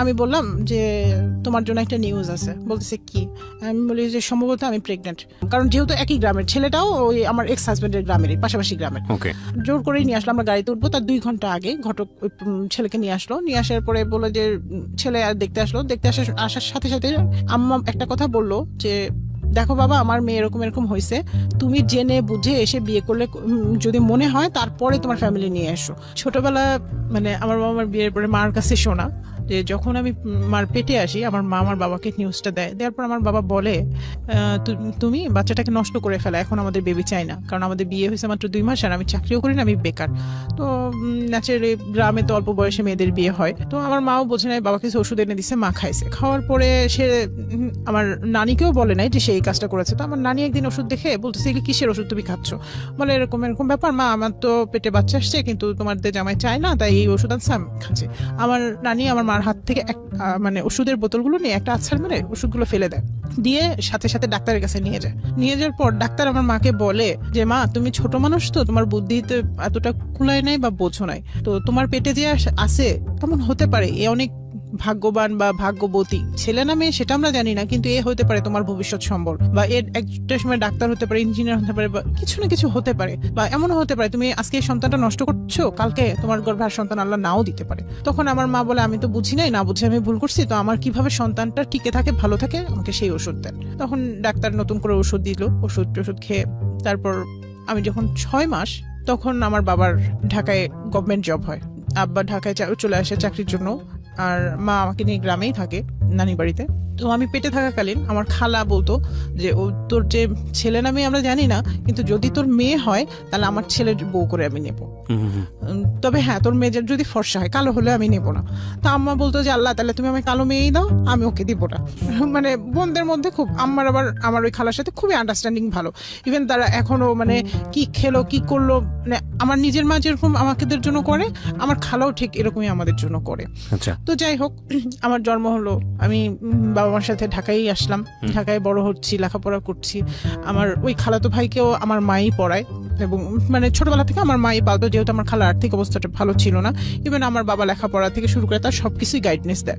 আমি বললাম যে তোমার জন্য একটা নিউজ আছে। বলতেছে কি? আমি বলি যে সম্ভবত আমি প্রেগনেন্ট, কারণ যেহেতু একই গ্রামের, ছেলেটাও ওই আমার এক্স হাজবেন্ডের গ্রামেরই, পাশাপাশি গ্রামের। জোর করেই নিয়ে আসলো, আমরা গাড়িতে উঠবো তার 2 ঘন্টা আগে ঘটক ছেলেকে নিয়ে আসলো। নিয়ে আসার পরে বললো যে ছেলে আর দেখতে আসলো। দেখতে আসার সাথে সাথে আম্মা একটা কথা বললো যে দেখো বাবা, আমার মেয়ে এরকম এরকম হয়েছে, তুমি জেনে বুঝে এসে বিয়ে করলে যদি মনে হয় তারপরে তোমার ফ্যামিলি নিয়ে এসো। ছোটবেলা মানে আমার বাবার বিয়ের পরে মার কাছে শোনা যে যখন আমি মার পেটে আসি, আমার মা আমার বাবাকে নিউজটা দেওয়ার পর আমার বাবা বলে তুমি বাচ্চাটাকে নষ্ট করে ফেলা, এখন আমাদের বেবি চাই না, কারণ আমাদের বিয়ে হয়েছে মাত্র 2 মাস আর আমি চাকরিও করি না, আমি বেকার। তো ন্যাচারালি গ্রামে তো অল্প বয়সে মেয়েদের বিয়ে হয়। তো আমার মাও বোঝে নাই, বাবাকে ওষুধ এনে দিচ্ছে, মা খাইছে। খাওয়ার পরে সে আমার নানিকেও বলে নাই যে সে এই কাজটা করেছে। তো আমার নানি একদিন ওষুধ দেখে বলতেছে এগুলি কিসের ওষুধ তুমি খাচ্ছ? বলে এরকম এরকম ব্যাপার মা, আমার তো পেটে বাচ্চা আসছে কিন্তু তোমাদের জামাই চায় না, তাই এই ওষুধ আনছে আমি খাচ্ছি। আমার নানি আমার মার হাত থেকে মানে ওষুধের বোতলগুলো নিয়ে একটা আছাড় মেরে ওষুধগুলো ফেলে দেয়, দিয়ে সাথে সাথে ডাক্তারের কাছে নিয়ে যায়। নিয়ে যাওয়ার পর ডাক্তার আমার মাকে বলে যে মা, তুমি ছোট মানুষ তো, তোমার বুদ্ধিতে এতটা কুলায় নাই বা বোঝো নাই, তো তোমার পেটে যে আছে তেমন হতে পারে, এ অনেক ভাগ্যবান বা ভাগ্যবতী, ছেলে না মেয়ে সেটা আমরা জানি না, কিন্তু এ হতে পারে তোমার ভবিষ্যৎ সম্বল, বা এর একটা সময় ডাক্তার হতে পারে, ইঞ্জিনিয়ার হতে পারে, বা কিছু না কিছু হতে পারে, বা এমনও হতে পারে তুমি আজকে এই সন্তানটা নষ্ট করছো, কালকে তোমার গর্ভে আর সন্তান আল্লাহ নাও দিতে পারে। তখন আমার মা বলে আমি তো বুঝি নাই, না বুঝে আমি ভুল করছি, তো আমার কিভাবে সন্তানটা টিকে থাকে, ভালো থাকে, আমাকে সেই ওষুধ দেন। তখন ডাক্তার নতুন করে ওষুধ দিল, ওষুধ খেয়ে তারপর আমি যখন 6 মাস, তখন আমার বাবার ঢাকায় গভর্নমেন্ট জব হয়, আব্বা ঢাকায় চলে আসে চাকরির জন্য, আর মা আমাকে নিয়ে গ্রামেই থাকে নানি বাড়িতে। তো আমি পেটে থাকাকালীন আমার খালা বলতো যে ও তোর যে ছেলে না মেয়ে আমরা জানি না, কিন্তু যদি তোর মেয়ে হয় তাহলে আমার ছেলের বউ করে আমি নেব, তবে হ্যাঁ তোর মেয়ে যদি ফর্সা হয়, কালো হলে আমি নেব না। তা আম্মা বলতো যে আল্লাহ তাহলে তুমি আমাকে কালো মেয়েই দাও, আমি ওকে দিব না। মানে বোনদের মধ্যে খুব, আম্মার আবার আমার ওই খালার সাথে খুবই আন্ডারস্ট্যান্ডিং ভালো। ইভেন তারা এখনো মানে কি খেলো কি করলো, মানে আমার নিজের মা যেরকম আমাদের জন্য করে, আমার খালাও ঠিক এরকমই আমাদের জন্য করে। তো যাই হোক, আমার জন্ম হলো, আমি বাবা মার সাথে ঢাকায় আসলাম, ঢাকায় বড় হচ্ছি, লেখাপড়া করছি। আমার ওই খালাতো ভাইকেও আমার মাই পড়ায়, এবং মানে ছোটবেলা থেকে আমার মাই পালতো, যেহেতু আমার খালার আর্থিক অবস্থাটা ভালো ছিল না। ইভেন আমার বাবা লেখাপড়া থেকে শুরু করে তার সবকিছুই গাইডনেস দেয়।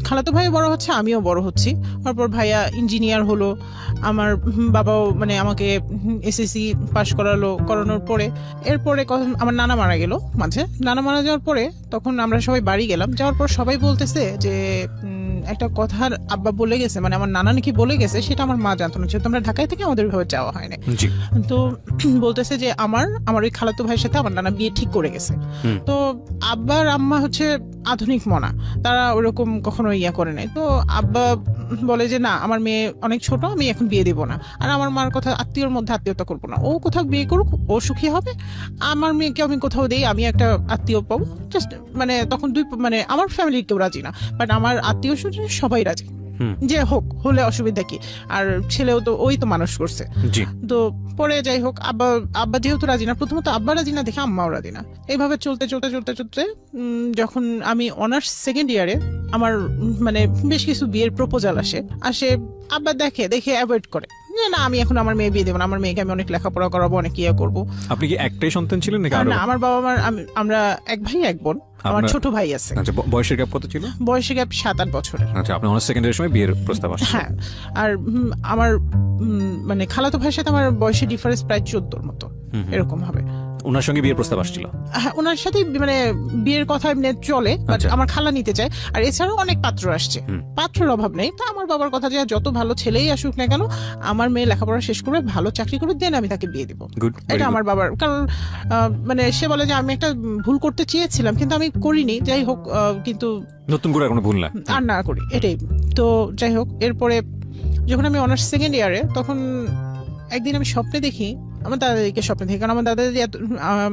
খালাতো ভাই বড় হচ্ছে, আমিও বড় হচ্ছি। তারপর ভাইয়া ইঞ্জিনিয়ার হলো, আমার বাবাও মানে আমাকে এসএসসি পাশ করানোর পরে, এরপরে আমার নানা মারা গেল মাঝে। নানা মারা যাওয়ার পরে তখন আমরা সবাই বাড়ি গেলাম, যাওয়ার পর সবাই বলতেছে যে একটা কথার আব্বা বলে গেছে, মানে আমার নানা নাকি বলে গেছে, সেটা আমার মা জানতো না, যেহেতু আমরা ঢাকায় থেকে আমাদের ভাবে যাওয়া হয় না। তো বলতেছে যে আমার ওই খালাতো ভাইয়ের সাথে আমার নানা বিয়ে ঠিক করে গেছে। তো আব্বার আম্মা হচ্ছে আধুনিক মনা, তারা ওরকম কখনো ইয়া করে নাই। তো আব্বা বলে যে না, আমার মেয়ে অনেক ছোট, আমি এখন বিয়ে দিব না। আর আমার মার কথা, আত্মীয়র মধ্যে আত্মীয়তা করবো না, ও কোথাও বিয়ে করুক, ও সুখী হবে, আমার মেয়েকে আমি কোথাও দেই, আমি একটা আত্মীয় পাবো। জাস্ট মানে তখন মানে আমার ফ্যামিলির কেউ রাজি না, বাট আমার আত্মীয় স্বজন সবাই রাজি, যে হোক, হলে অসুবিধা কি, আর ছেলেও তো ওই তো মানুষ করছে। তো পরে যাই হোক, আব্বা যেহেতু রাজি না, প্রথমত আব্বা রাজি না দেখে আম্মাও রাজি না। এইভাবে চলতে যখন আমি অনার্স সেকেন্ড ইয়ারে, আমার মানে বেশ কিছু বিয়ের প্রপোজাল আসে, আব্বা দেখে অ্যাভয়েড করে, যে না আমি এখন আমার মেয়ে বিয়ে দেবো না, আমার মেয়েকে আমি অনেক লেখাপড়া করাবো, অনেক ইয়ে করবো। আপনি কি একটাই সন্তান ছিলেন নাকি? না, আমার বাবা মার আমরা এক ভাই এক বোন, আমার ছোট ভাই আছে। আচ্ছা, বয়সের গ্যাপ কত ছিল? বয়সের গ্যাপ 7-8 বছরের। আচ্ছা, আপনি অনার্স সেকেন্ড ইয়ারের সময় বিয়ের প্রস্তাব আসছে? হ্যাঁ, আর আমার মানে খালাতো ভাইয়ের সাথে আমার বয়সের ডিফারেন্স প্রায় 14 মতো এরকম হবে। ওনার সঙ্গে বিয়ের প্রস্তাব আসছিল? হ্যাঁ, ওনার সাথে মানে বিয়ের কথা এমনি চলে, আমার খালা নিতে চায়, আর এছাড়াও অনেক পাত্র আসছে, পাত্রের অভাব নেই। তা আমার বাবার কথা, যে যত ভালো ছেলেই আসুক না কেন, আমার মেয়ে লেখাপড়া শেষ করে ভালো চাকরি করে দেন, আমি তাকে বিয়ে দিব। এটা আমার বাবার, কারণ মানে সে বলে যে আমি একটা ভুল করতে চেয়েছিলাম কিন্তু আমি করিনি, যাই হোক, কিন্তু নতুন করে কোনো ভুল না আর না করি, এটাই। তো যাই হোক, এরপরে যখন আমি অনার্স সেকেন্ড ইয়ারে, তখন একদিন আমি স্বপ্নে দেখি, আমার দাদাদিকে স্বপ্নে দেখি, কারণ আমার দাদাদি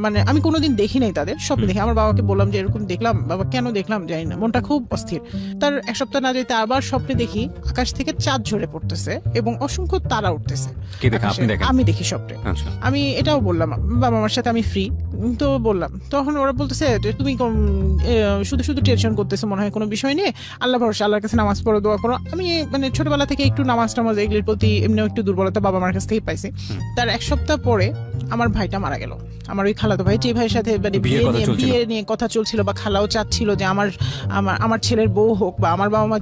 মানে আমি কোনোদিন দেখি নাই তাদের স্বপ্নে দেখি। আমার বাবাকে বললাম যে এরকম দেখলাম, বাবা কেন দেখলাম জানি না, মনটা খুব অস্থির। তার 1 সপ্তাহ না যেতে আবার স্বপ্নে দেখি আকাশ থেকে চাঁদ ঝরে পড়তেছে এবং অসংখ্য তারা উঠতেছে। আমি দেখি স্বপ্নে। আমি এটাও বললাম বাবা মার সাথে, আমি ফ্রি তো বললাম, তখন ওরা বলতেছে তুমি শুধু টেনশন করতেছো মনে হয় কোনো বিষয় নিয়ে, আল্লাহ ভরসা, আল্লাহর কাছে নামাজ পড়ো, দোয়া করো। আমি মানে ছোটবেলা থেকে একটু নামাজ এগুলির প্রতি এমনিও একটু দুর্বলতা বাবা মার কাছ থেকেই পাইছি। তার 1 সপ্তাহ সপ্তাহ পরে আমার ভাইটা মারা গেল। আমার ওই খালাতো ভাই, যে ভাইয়ের সাথে মানে বিয়ে নিয়ে কথা চলছিল বা খালাও চাচ্ছিল যে আমার ছেলের বউ হোক, বা আমার বাবা মা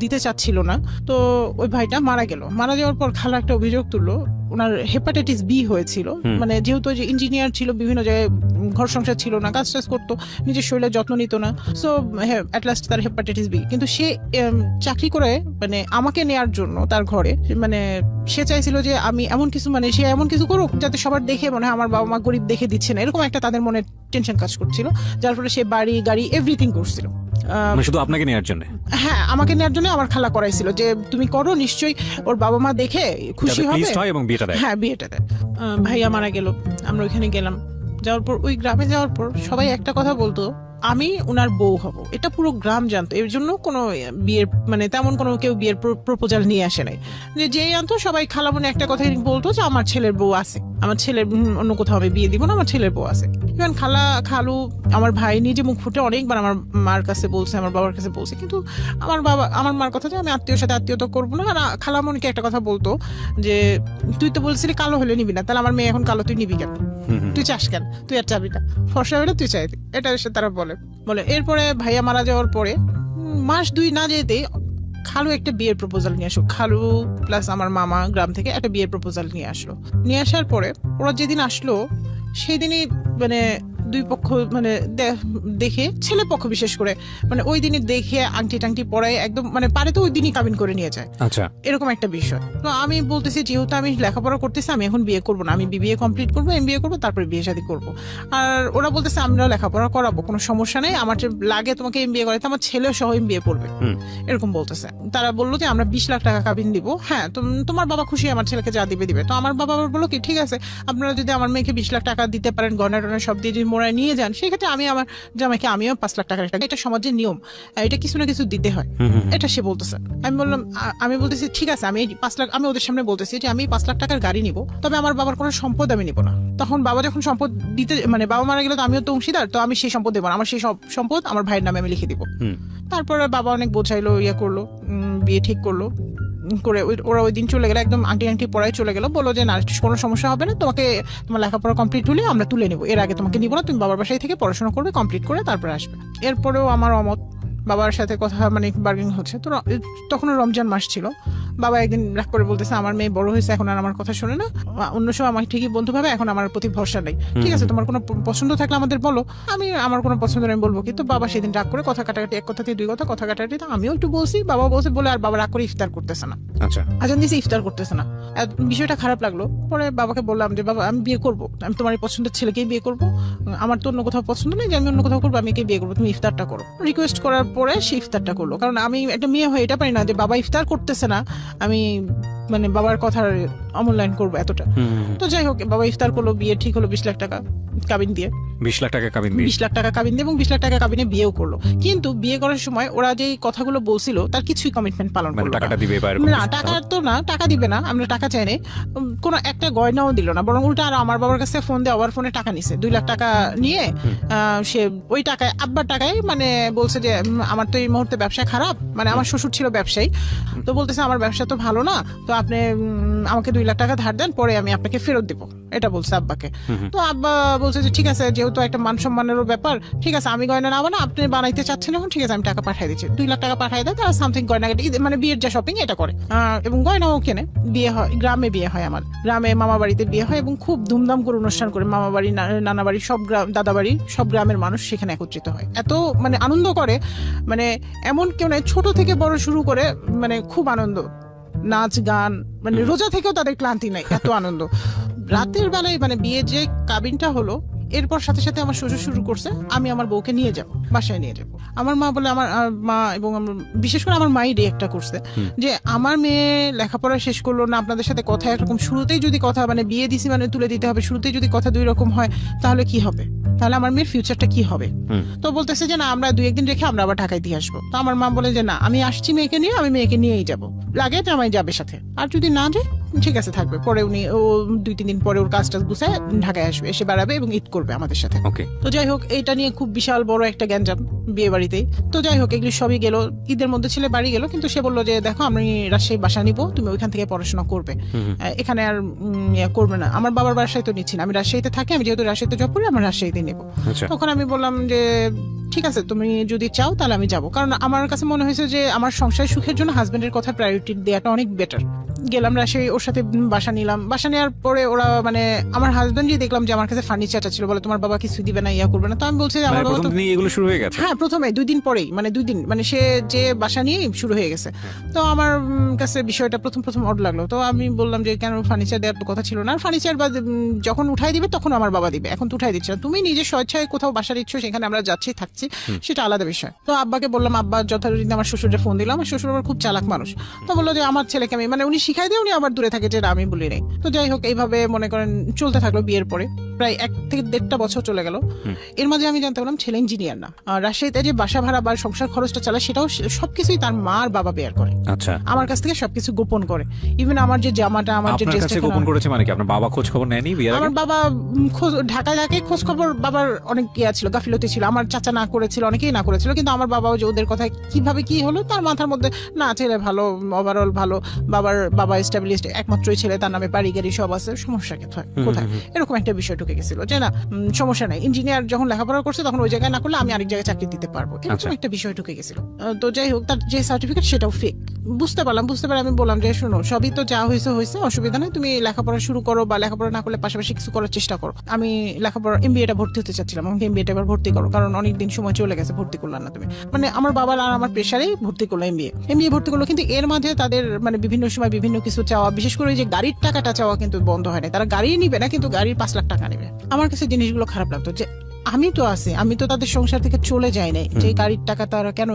দিতে চাচ্ছিল না, তো ওই ভাইটা মারা গেল। মারা যাওয়ার পর খালা একটা অভিযোগ তুললো, ওনার হেপাটাইটিস বি হয়েছিল। মানে যেহেতু যে ইঞ্জিনিয়ার ছিল, বিভিন্ন জায়গায় ঘর সংসার ছিল না, কাজ টাজ করতো, নিজের শরীরের যত্ন নিত না, সো অ্যাট লাস্ট তার হেপাটাইটিস বি। কিন্তু সে চাকরি করে মানে আমাকে নেয়ার জন্য তার ঘরে, মানে সে চাইছিল যে আমি এমন কিছু, মানে সে এমন কিছু করুক যাতে সবার দেখে মনে হয় আমার বাবা মা গরিব দেখে দিচ্ছে না, এরকম একটা তাদের মনে টেনশন কাজ করছিল, যার ফলে সে বাড়ি গাড়ি এভরিথিং করছিল শুধু আপনাকে নেওয়ার জন্য। হ্যাঁ, আমাকে নেওয়ার জন্য আমার খালা করাইছিল যে তুমি করো, নিশ্চয়ই ওর বাবা মা দেখে খুশি হবে, এবং বিয়েটা দেয়। হ্যাঁ, বিয়েটা দেয়। ভাইয়া মারা গেল, আমরা ওইখানে গেলাম। যাওয়ার পর ওই গ্রামে যাওয়ার পর সবাই একটা কথা বলতো, আমি ওনার বউ হব, এটা পুরো গ্রাম জানতো। এর জন্য কোনো বিয়ের মানে তেমন কোনো কেউ বিয়ের প্রপোজাল নিয়ে আসে নাই। যেই আনতো সবাই খালামনে একটা কথা বলতো যে আমার ছেলের বউ আছে, আমার ছেলের অন্য কোথাও আমি বিয়ে দিব না, আমার ছেলের বউ আছে। ইভেন খালু আমার ভাই নিজে মুখ ফুটে অনেকবার আমার মার কাছে বলছে, আমার বাবার কাছে বলছে, কিন্তু আমার মার কথা যে আমি আত্মীয়র সাথে আত্মীয়তা করবো না। আর খালামনিকে একটা কথা বলতো যে তুই তো বলছিলি কালো হলে নিবি না, তাহলে আমার মেয়ে এখন কালো, তুই নিবি কেন, তুই চাস কেন, তুই আর চাবি না, ফর্সা হলে তুই চাইবি, এটা এসে তারা বলে। এরপরে ভাইয়া মারা যাওয়ার পরে মাস 2 না যেতেই খালু একটা বিয়ের প্রপোজাল নিয়ে আসলো। খালু প্লাস আমার মামা গ্রাম থেকে একটা বিয়ের প্রপোজাল নিয়ে আসলো। নিয়ে আসার পরে ওরা যেদিন আসলো সেই দিনই মানে দুই পক্ষ মানে দেখে, ছেলে পক্ষ বিশেষ করে মানে ওই দিনই দেখে আংটি টাংটি পরায় একদম মানে পারে তো ওই দিনই কাবিন করে নিয়ে যায়। আচ্ছা, এরকম একটা বিষয়। তো আমি বলতেছি যেহেতু আমি লেখাপড়া করতেছি, আমি এখন বিয়ে করবো না, আমি বিবিএ কমপ্লিট করবো, এমবিএ করবো, তারপরে বিয়ে শাদী করবো। আর ওরা বলতেছে আমরা লেখাপড়া করাবো, কোনো সমস্যা নেই, আমার লাগে তোমাকে এমবিএ করাইতে, আমার ছেলে সহ এমবিএ করবে, এরকম বলতেছে। তারা বললো যে আমরা 20 লাখ টাকা কাবিন দিব, হ্যাঁ তোমার বাবা খুশি, আমার ছেলেকে যা দিবে। তো আমার বাবা বললো কি ঠিক আছে, আপনারা যদি আমার মেয়েকে 20 লাখ টাকা দিতে পারেন, গয়না টয়না সব দিয়ে যদি মোড়ায় নিয়ে যান, সেক্ষেত্রে আমি আমার জামাইকে আমিও 5 লাখ টাকার একটা, এটা সমাজের নিয়ম, এটা কিছু না কিছু দিতে হয়, এটা সে বলতেছে। আমি বলতেছি ঠিক আছে, আমি 5 লাখ, আমি ওদের সামনে বলতেছি যে আমি 5 লাখ টাকার গাড়ি নিব, তবে আমার বাবার কোনো সম্পদ আমি নিব না। তখন বাবা যখন সম্পদ দিতে মানে বাবা মারা গেলে তো আমিও তো অংশীদার, তো আমি সেই সম্পদ দেবো না, আমার সেই সব সম্পদ আমার ভাইয়ের নামে আমি লিখে দিব। তারপরে বাবা অনেক বোঝাইলো, করলো, বিয়ে ঠিক করলো করে ওরা ওই দিন চলে গেল, একদম আংটি পড়ায় চলে গেল, বললো যে না কোনো সমস্যা হবে না, তোমাকে তোমার লেখাপড়া কমপ্লিট হলে আমরা তুলে নেবো, এর আগে তোমাকে নিবো না, তুমি বাবার বাসায় থেকে পড়াশোনা করবে, কমপ্লিট করে তারপরে আসবে। এরপরেও আমার অমত, বাবার সাথে কথা মানে বার্গেনিং হচ্ছে। তো তখনও রমজান মাস ছিল। বাবা একদিন রাগ করে বলতেছে আমার মেয়ে বড় হয়েছে, এখন আর আমার কথা শোনে না, অন্য সময় আমাকে ঠিকই বন্ধু ভাবে, এখন আমার প্রতি ভরসা নেই, ঠিক আছে তোমার কোনো পছন্দ থাকলে আমাদের বলো, আমি আমার কোনো পছন্দ নেই বলবো। কিন্তু বাবা সেদিন রাগ করে কথা কাটাকাটি, এক কথা থেকে 2 কথা কাটাকাটি, তো আমিও একটু বলছি, বাবা বলছে বলে আর বাবা রাগ করে ইফতার করতেছে না। আচ্ছা, আজান দিয়েছে, ইফতার করতেছে না, বিষয়টা খারাপ লাগলো। পরে বাবাকে বললাম যে বাবা আমি বিয়ে করবো, আমি তোমার পছন্দের ছেলেকেই বিয়ে করবো, আমার তো অন্য কোথাও পছন্দ নেই যে আমি অন্য কোথাও করবো, আমি একে বিয়ে করবো, তুমি ইফতারটা করো। রিকোয়েস্ট করার পরে সে ইফতারটা করলো, কারণ আমি একটা মেয়ে হয়ে এটা পারি না যে বাবা ইফতার করতেছে না আমি মানে বাবার কথার অমূল্যায়ন করবো এতটা। তো যাই হোক, বাবা ইফতার করলো, বিয়ে ঠিক হলো 20 লাখ টাকা কাবিন দিয়ে, 20 লাখ টাকা কাবিন দিয়ে 20 লাখ টাকা কাবিন দিয়ে, এবং 20 লাখ টাকা কাবিনে বিয়েও করলো। কিন্তু বিয়ে করার সময় ওরা যে কথাগুলো বলছিল তার কিছুই কমিটমেন্ট পালন করলো না। টাকাটা দিবে না, টাকা তো না, টাকা দিবে না, আমরা টাকা চাই নাই, কোনো একটা গয়নাও দিল না, বরং উল্টা আর আমার বাবার কাছে ফোন দিয়ে আবার ফোনে টাকা নিছে, 2 লাখ টাকা নিয়ে সে ওই টাকায় আব্বার টাকায় মানে বলছে যে আমার তো এই মুহূর্তে ব্যবসা খারাপ, মানে আমার শ্বশুর ছিল ব্যবসায়ী, তো বলতেছে আমার ব্যবসা তো ভালো না, তো আপনি আমাকে 2 লাখ টাকা ধার দেন, পরে আমি আপনাকে ফেরত দিব, এটা বলছে আব্বাকে। তো আব্বা বলছে যে ঠিক আছে, যেহেতু একটা মান সম্মানেরও ব্যাপার, ঠিক আছে আমি গয়না নেবো না, আপনি বানাইতে চাচ্ছেন এখন, ঠিক আছে আমি টাকা পাঠিয়ে দিচ্ছি। 2 লাখ টাকা পাঠিয়ে দেয়, তারা সামথিং গয়না মানে বিয়ের যা শপিং এটা করে, এবং গয়নাও কেনে। বিয়ে হয় গ্রামে, বিয়ে হয় আমার গ্রামে, মামা বাড়িতে বিয়ে হয়, এবং খুব ধুমধাম করে অনুষ্ঠান করে, মামা বাড়ি নানা বাড়ি সব গ্রাম, দাদা বাড়ি সব গ্রামের মানুষ সেখানে একত্রিত হয়, এত মানে আনন্দ করে, মানে এমন কেউ নেই, ছোট থেকে বড় শুরু করে মানে খুব আনন্দ, নাচ গান, মানে রোজা থেকেও তাদের ক্লান্তি নাই, এত আনন্দ। রাতের বেলায় মানে বিয়ে যে কাবিনটা হলো, এরপর সাথে সাথে আমার শ্বশুর শুরু করছে আমি আমার বউকে নিয়ে যাব, বাসায় নিয়ে যাব। আমার মা বলে, আমার মা এবং বিশেষ করে আমার মাই রিয়েক্টটা করছে যে আমার মেয়ে লেখাপড়া শেষ করলো না, আপনাদের সাথে কথা একরকম, শুরুতেই যদি কথা মানে বিয়ে দিছি মানে তুলে দিতে হবে, শুরুতেই যদি কথা 2 রকম হয় তাহলে কি হবে, তাহলে আমার মেয়ের ফিউচারটা কি হবে। তো বলতেছে যে না, আমরা 2-1 দিন রেখে আমরা আবার ঢাকায় দিয়ে আসবো। তো আমার মা বলে যে না, আমি আসছি মেয়েকে নিয়ে, আমি মেয়েকে নিয়েই যাব, লাগে জামাই যাবে সাথে, আর যদি না যায় ঠিক আছে থাকবে, পরে উনি ও 2-3 দিন পরে ওর কাজটা গুছায় ঢাকায় আসবে, এসে বেড়াবে এবং ঈদ করবে আমাদের সাথে। ওকে। তো যাই হোক এটা নিয়ে খুব বিশাল বড় একটা গ্যাঞ্জাম বিয়ে বাড়িতেই। তো যাই হোক এগুলি সবই গেল, ঈদের মধ্যে ছেলে বাড়ি গেল, কিন্তু সে বললো যে দেখো আমি রাজশাহী বাসা নিব, তুমি ওইখান থেকে পড়াশোনা করবে, এখানে আর ইয়ে করবে না। আমার বাবার বাসায় তো নিচ্ছি না, আমি রাজশাহীতে থাকি, আমি যেহেতু রাজশাহীতে জব করি আমার রাজশাহীতে নেবো। আচ্ছা। তখন আমি বললাম যে ঠিক আছে তুমি যদি চাও তাহলে আমি যাব, কারণ আমার কাছে মনে হয়েছে যে আমার সংসার সুখের জন্য হাজবেন্ডের কথা প্রায়োরিটি দেওয়াটা অনেক বেটার। গেলাম রাজশাহী, ওর সাথে বাসা নিলাম। বাসা নেওয়ার পরে ওরা মানে আমার হাজবেন্ডই দেখলাম যে আমার কাছে ফার্নিচারটা ছিল, বলে তোমার বাবা কিছু দিবে না, ইয়া করবে না। তো আমি বলছি যে আমার মানে বাবা তো প্রথম দিনই এগুলো শুরু হয়ে গেছে? হ্যাঁ প্রথমে 2 দিন পরেই, মানে 2 দিন মানে সে যে বাসা নিয়ে শুরু হয়ে গেছে। তো আমার কাছে বিষয়টা প্রথম অড লাগলো। তো আমি বললাম যে কেন ফার্নিচার দেওয়ার তো কথা ছিল না, ফার্নিচার বা যখন উঠাই দিবে তখন আমার বাবা দিবে, এখন তো উঠাই দিচ্ছে না, তুমি নিজে স্বেচ্ছায় কোথাও বাসা দিচ্ছ, সেখানে আমরা যাচ্ছি থাকছি, সেটা আলাদা বিষয়। তো আব্বাকে বললাম, আব্বা যথারীতি আমার শ্বশুরে ফোন দিলাম, আমার শ্বশুর আবার খুব চালাক মানুষ। তো বললো যে আমার ছেলেকে আমি মানে উনি শিখাই দিয়ে উনি আবার দূরে থাকে, যেটা আমি বলি নাই। তো যাই হোক এইভাবে মনে করেন চলতে থাকলো। বিয়ের পরে প্রায় 1 থেকে 1.5 বছর চলে গেল। এর মাঝে আমি জানতে পারলাম ছেলে ইঞ্জিনিয়ার না, রাজশাহীতে যে বাসা ভাড়া বা সংসার খরচটা চালায় সেটাও সবকিছুই তার মা আর বাবা বেয়ার করে। আচ্ছা। আমার কাছ থেকে সবকিছু গোপন করে, ইভেন আমার যে জামাটা, আমার যে আপনার কাছে গোপন করেছে মানে কি? আপনার বাবা খোঁজ খবর নেয়নি বিয়ের আগে? আমার বাবা ঢাকায় থাকে, খোঁজ খবর বাবার অনেক ইয়া ছিল, গাফিলতি ছিল। আমার চাচা না করেছিল, অনেকেই না করেছিল, কিন্তু আমার বাবাও যে ওদের কথা কিভাবে কি হলো তার মাথার মধ্যে না, ছেলে ভালো, ওভারঅল ভালো, বাবা এস্টাবলিশড, একমাত্রই ছেলে, তার নামে বাড়ি গাড়ি সব আছে, সমস্যা কোথায়, এরকম একটা বিষয় ঢুকে গেছিল যে না সমস্যা নাই, ইঞ্জিনিয়ার যখন লেখাপড়া করছে তখন ওই জায়গায় না করলে আমি আরেক জায়গায় চাকরি দিতে পারবো, এরকম একটা বিষয় ঢুকে গেছিল। তো যাই হোক তার যে সার্টিফিকেট সেটাও ফেক। বুঝতে পারে আমি বললাম যে শোনো সবই তো যা হয়েছে অসুবিধা নেই, তুমি লেখাপড়া শুরু করো, বা লেখাপড়া না করলে পাশাপাশি কিছু করার চেষ্টা করো। আমি লেখাপড়া এমবিএটা ভর্তি হতে চাচ্ছিলাম, আমাকে এমবিএটা এবার ভর্তি করো, কারণ অনেকদিন সময় চলে গেছে, ভর্তি করলাম না তুমি। মানে আমার বাবার আর আমার প্রেশারেই ভর্তি করলো এমবিএ ভর্তি করলো, কিন্তু এর মাঝে তাদের মানে বিভিন্ন সময় বিভিন্ন কিছু চাওয়া, বিশেষ করে ওই যে গাড়ির টাকাটা চাওয়া কিন্তু বন্ধ হয় না। তারা গাড়ি নিবে না, কিন্তু গাড়ির 5 লাখ টাকা নেবে। আমার কাছে জিনিসগুলো খারাপ লাগতো যে আমি তো আছি, আমি তো তাদের সংসার থেকে চলে যাই নাই, যে গাড়ির টাকা তারা কেন